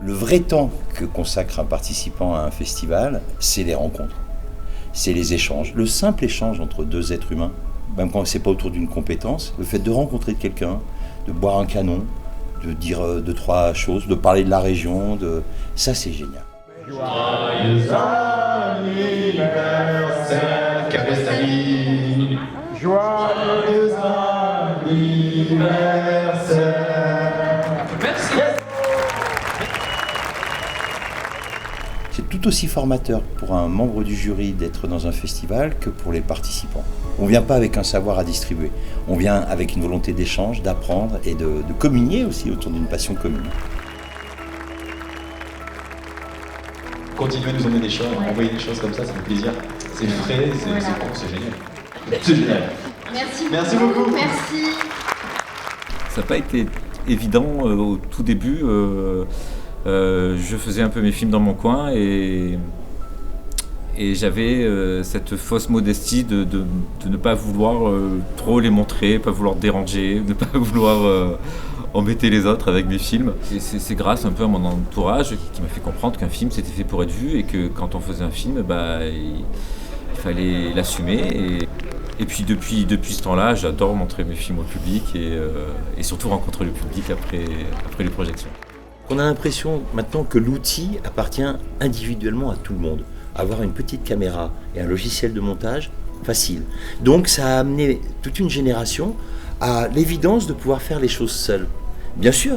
Le vrai temps que consacre un participant à un festival, c'est les rencontres, c'est les échanges. Le simple échange entre deux êtres humains, même quand c'est pas autour d'une compétence, le fait de rencontrer quelqu'un, de boire un canon, de dire deux, trois choses, de parler de la région, ça c'est génial. Joyeux anniversaire, Cabestany. Joyeux anniversaire. Merci. C'est tout aussi formateur pour un membre du jury d'être dans un festival que pour les participants. On ne vient pas avec un savoir à distribuer, on vient avec une volonté d'échange, d'apprendre et de communier aussi autour d'une passion commune. Continuez à nous emmener des choses, envoyer des choses comme ça fait plaisir. C'est frais, c'est bon, c'est génial. C'est génial. Merci. Merci beaucoup. Merci. Ça n'a pas été évident au tout début. Je faisais un peu mes films dans mon coin et j'avais cette fausse modestie de ne pas vouloir trop les montrer, pas vouloir déranger, ne pas vouloir embêter les autres avec mes films. Et c'est grâce un peu à mon entourage qui m'a fait comprendre qu'un film c'était fait pour être vu et que quand on faisait un film, il fallait l'assumer. Et puis depuis ce temps-là, j'adore montrer mes films au public et surtout rencontrer le public après les projections. On a l'impression maintenant que l'outil appartient individuellement à tout le monde. Avoir une petite caméra et un logiciel de montage, facile. Donc ça a amené toute une génération à l'évidence de pouvoir faire les choses seul. Bien sûr,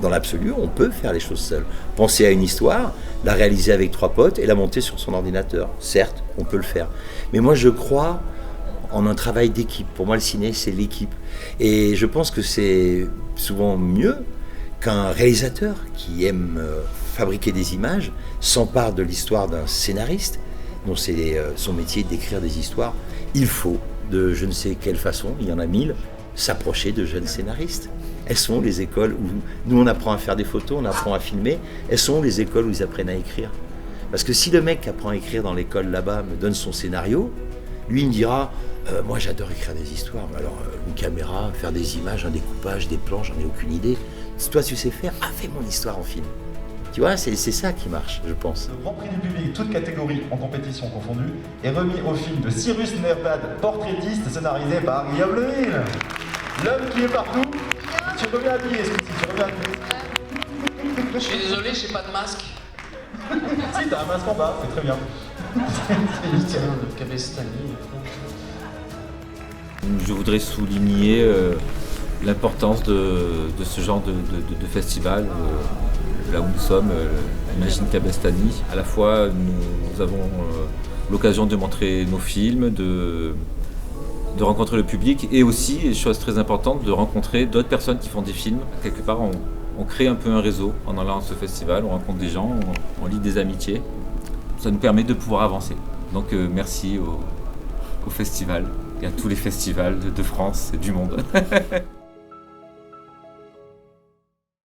dans l'absolu, on peut faire les choses seul. Penser à une histoire, la réaliser avec trois potes et la monter sur son ordinateur. Certes, on peut le faire. Mais moi, je crois en un travail d'équipe. Pour moi, le ciné, c'est l'équipe. Et je pense que c'est souvent mieux qu'un réalisateur qui aime fabriquer des images s'empare de l'histoire d'un scénariste, dont c'est son métier d'écrire des histoires. Il faut, de je ne sais quelle façon, il y en a 1000, s'approcher de jeunes scénaristes. Elles sont les écoles où nous on apprend à faire des photos, on apprend à filmer. Elles sont les écoles où ils apprennent à écrire. Parce que si le mec qui apprend à écrire dans l'école là-bas me donne son scénario, lui il me dira moi j'adore écrire des histoires, mais alors une caméra, faire des images, un découpage, des plans, j'en ai aucune idée. Si toi tu sais faire, fais mon histoire en film. Tu vois, c'est ça qui marche, je pense. Le Grand Prix du public, toutes catégories en compétition confondues, est remis au film de Cyrus Nervad, portraitiste, scénarisé par Guillaume Leville. L'homme qui est partout. Tu reviens habillé, celui-ci, tu reviens habillé. Je suis désolé, j'ai pas de masque. Si, t'as un masque en bas, c'est très bien. Tiens, le Cabestany. Je voudrais souligner l'importance de ce genre de festival. Là où nous sommes, Imagine Cabestany. À la fois, nous avons l'occasion de montrer nos films, de rencontrer le public et aussi, et chose très importante, de rencontrer d'autres personnes qui font des films. Quelque part, on crée un peu un réseau en allant à ce festival, on rencontre des gens, on lie des amitiés. Ça nous permet de pouvoir avancer. Donc merci au festival et à tous les festivals de France et du monde.